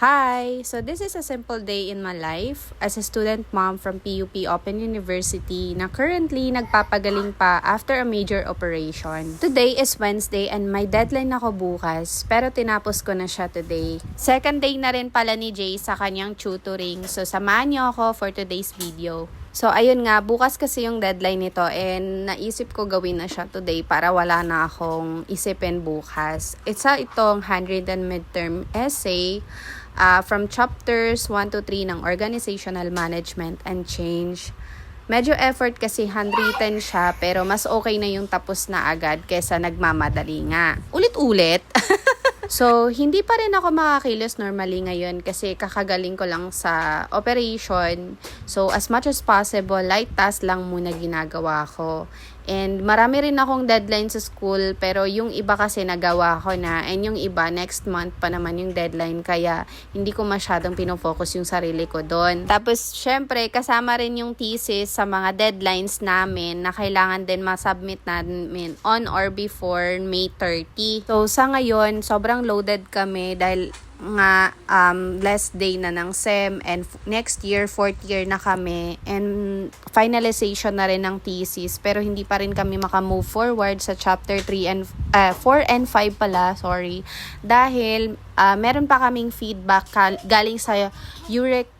Hi! So this is a simple day in my life as a student mom from PUP Open University na currently nagpapagaling pa after a major operation. Today is Wednesday and may deadline ako bukas pero tinapos ko na siya today. Second day na rin pala ni Jay sa kanyang tutoring, so samahan niyo ako for today's video. So, ayun nga, bukas kasi yung deadline nito and naisip ko gawin na siya today para wala na akong isipin bukas. Itong handwritten midterm essay from chapters 1 to 3 ng Organizational Management and Change. Medyo effort kasi handwritten siya pero mas okay na yung tapos na agad kesa nagmamadali nga. Ulit-ulit! So, hindi pa rin ako makakilos normally ngayon kasi kakagaling ko lang sa operation. So, as much as possible, light task lang muna ginagawa ko. And marami rin akong deadline sa school pero yung iba kasi nagawa ko na and yung iba next month pa naman yung deadline kaya hindi ko masyadong pinofocus yung sarili ko doon. Tapos syempre kasama rin yung thesis sa mga deadlines namin na kailangan din ma-submit namin on or before May 30. So sa ngayon sobrang loaded kami dahil nga last day na ng SEM and next year, 4th year na kami and finalization na rin ng thesis pero hindi pa rin kami makamove forward sa chapter 3 and 4 and 5 pala, dahil meron pa kaming feedback galing sa UREC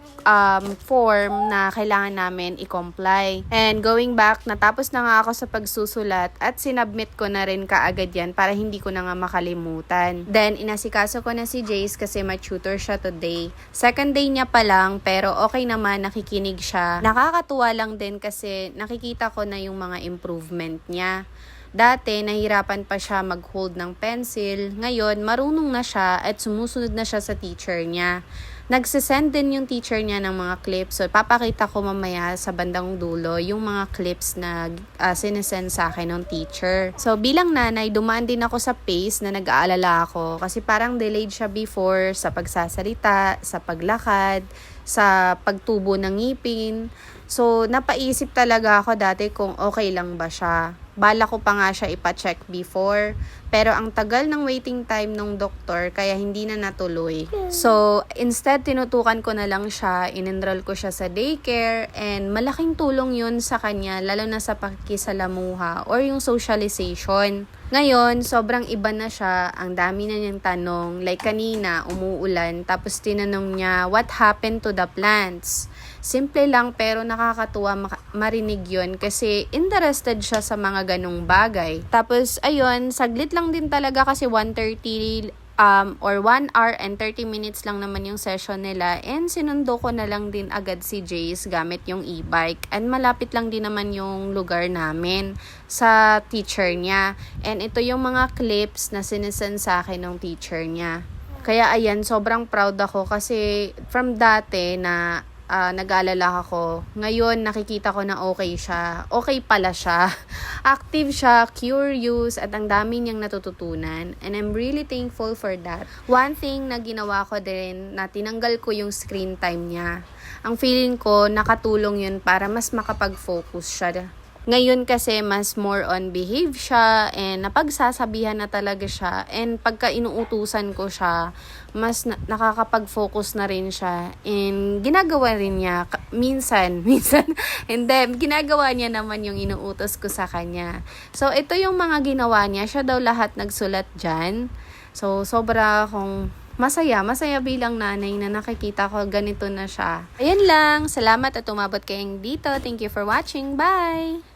form na kailangan namin i-comply. And going back, natapos na nga ako sa pagsusulat at sinubmit ko na rin kaagad yan para hindi ko na nga makalimutan. Then, inasikaso ko na si Jace kasi may tutor siya today. Second day niya pa lang pero okay naman, nakikinig siya. Nakakatuwa lang din kasi nakikita ko na yung mga improvement niya. Dati, nahirapan pa siya mag-hold ng pencil. Ngayon, marunong na siya at sumusunod na siya sa teacher niya. Nagsisend din yung teacher niya ng mga clips. So, papakita ko mamaya sa bandang dulo yung mga clips na sinesend sa akin ng teacher. So, bilang nanay, dumaan din ako sa pace na nag-aalala ako. Kasi parang delayed siya before sa pagsasalita, sa paglakad, sa pagtubo ng ngipin. So, napaisip talaga ako dati kung okay lang ba siya. Bala ko pa nga siya ipa-check before. Pero ang tagal ng waiting time ng doktor kaya hindi na natuloy. So, instead tinutukan ko na lang siya, in-enroll ko siya sa daycare and malaking tulong yun sa kanya lalo na sa pakikisalamuha or yung socialization. Ngayon, sobrang iba na siya. Ang dami na niyang tanong. Like kanina, umuulan tapos tinanong niya, what happened to the plants? Simple lang pero nakakatuwa marinig yun kasi interested siya sa mga ganong bagay. Tapos, ayun, saglit lang din talaga kasi 1:30 or 1 hour and 30 minutes lang naman yung session nila and sinundo ko na lang din agad si Jace gamit yung e-bike and malapit lang din naman yung lugar namin sa teacher niya. And ito yung mga clips na sinesend sa akin ng teacher niya. Kaya ayan, sobrang proud ako kasi from dati na nag-aalala ako. Ngayon, nakikita ko na okay siya. Okay pala siya. Active siya, curious, at ang dami niyang natututunan. And I'm really thankful for that. One thing na ginawa ko din, na tinanggal ko yung screen time niya. Ang feeling ko, nakatulong yun para mas makapag-focus siya. Ngayon kasi mas more on behave siya and napagsasabihan na talaga siya and pagka inuutusan ko siya, mas nakakapag-focus na rin siya and ginagawa rin niya minsan, hindi, ginagawa niya naman yung inuutos ko sa kanya. So, ito yung mga ginawa niya. Siya daw lahat nagsulat dyan. So, sobra akong masaya bilang nanay na nakikita ko ganito na siya. Ayan lang, salamat at umabot kayong dito. Thank you for watching. Bye!